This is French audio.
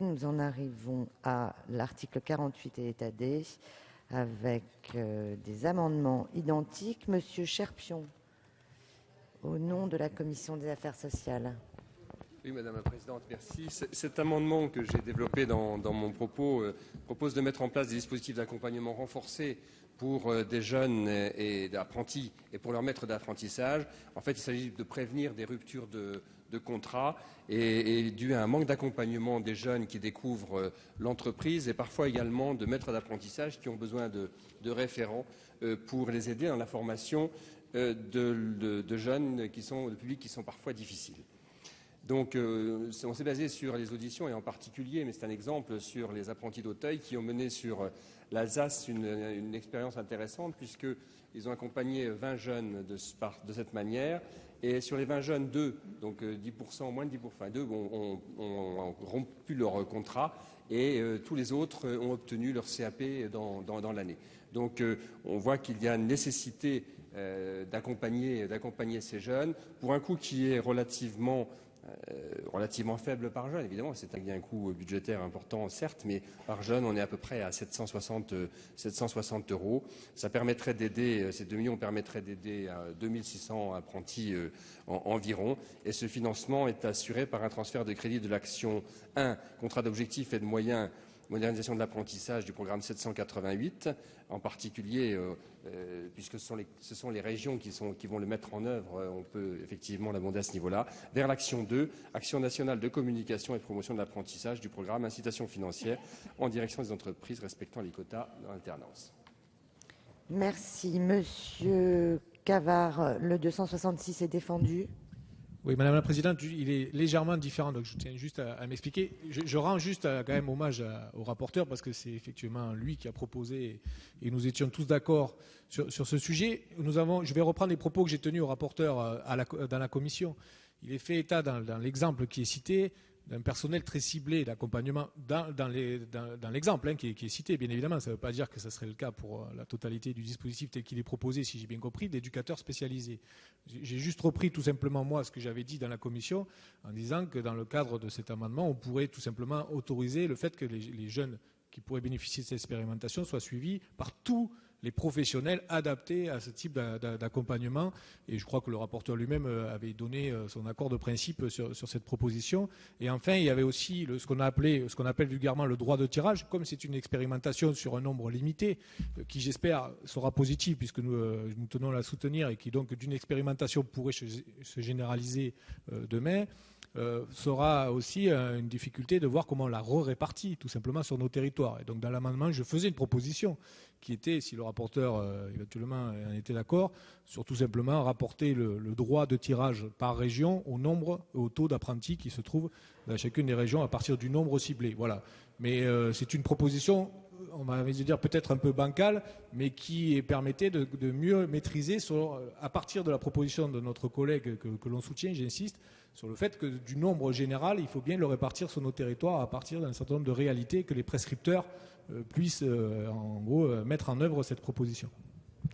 Nous en arrivons à l'article 48 et état D, avec des amendements identiques. Monsieur Cherpion, au nom de la Commission des affaires sociales. Oui, Madame la Présidente, merci. Cet amendement que j'ai développé dans mon propos propose de mettre en place des dispositifs d'accompagnement renforcés pour des jeunes et d'apprentis et pour leurs maîtres d'apprentissage. En fait, il s'agit de prévenir des ruptures de contrat et dû à un manque d'accompagnement des jeunes qui découvrent l'entreprise et parfois également de maîtres d'apprentissage qui ont besoin de référents pour les aider dans la formation de jeunes de publics qui sont parfois difficiles. Donc, on s'est basé sur les auditions et en particulier, mais c'est un exemple, sur les apprentis d'Auteuil qui ont mené sur l'Alsace une expérience intéressante puisqu'ils ont accompagné 20 jeunes de cette manière. Et sur les 20 jeunes, 2, donc 10%, moins de 10%, enfin 2 ont rompu leur contrat et tous les autres ont obtenu leur CAP dans l'année. Donc on voit qu'il y a une nécessité d'accompagner ces jeunes pour un coût qui est relativement faible par jeune. Évidemment, c'est un coût budgétaire important, certes, mais par jeune, on est à peu près à 760 €. Ça permettrait d'aider, ces 2 millions permettraient d'aider 2600 apprentis environ. Et ce financement est assuré par un transfert de crédit de l'action 1, contrat d'objectifs et de moyens, modernisation de l'apprentissage du programme 788, en particulier, puisque ce sont les régions qui vont le mettre en œuvre, on peut effectivement l'abonder à ce niveau-là, vers l'action 2, Action nationale de communication et de promotion de l'apprentissage du programme Incitation financière en direction des entreprises respectant les quotas dans l'alternance. Merci. Monsieur Cavard, le 266 est défendu. Oui, Madame la Présidente, il est légèrement différent, donc je tiens juste à m'expliquer. Je rends juste quand même hommage au rapporteur parce que c'est effectivement lui qui a proposé et nous étions tous d'accord sur ce sujet. Je vais reprendre les propos que j'ai tenus au rapporteur dans la commission. Il est fait état dans l'exemple qui est cité d'un personnel très ciblé d'accompagnement dans l'exemple qui est cité, bien évidemment. Ça ne veut pas dire que ce serait le cas pour la totalité du dispositif tel qu'il est proposé, si j'ai bien compris, d'éducateurs spécialisés. J'ai juste repris tout simplement, moi, ce que j'avais dit dans la commission, en disant que dans le cadre de cet amendement, on pourrait tout simplement autoriser le fait que les jeunes qui pourraient bénéficier de cette expérimentation soient suivis par tous les professionnels adaptés à ce type d'accompagnement. Et je crois que le rapporteur lui-même avait donné son accord de principe sur cette proposition. Et enfin, il y avait aussi ce qu'on appelle vulgairement le droit de tirage. Comme c'est une expérimentation sur un nombre limité, qui j'espère sera positive puisque nous tenons à la soutenir et qui donc d'une expérimentation pourrait se généraliser demain, sera aussi une difficulté de voir comment on la répartit tout simplement sur nos territoires. Et donc dans l'amendement, je faisais une proposition qui était, si le rapporteur éventuellement en était d'accord, sur tout simplement rapporter le droit de tirage par région au nombre, au taux d'apprentis qui se trouvent dans chacune des régions à partir du nombre ciblé. Voilà. Mais c'est une proposition, on va dire peut-être un peu bancale, mais qui permettait de mieux maîtriser à partir de la proposition de notre collègue que l'on soutient, j'insiste, sur le fait que du nombre général, il faut bien le répartir sur nos territoires à partir d'un certain nombre de réalités que les prescripteurs puissent en gros mettre en œuvre cette proposition.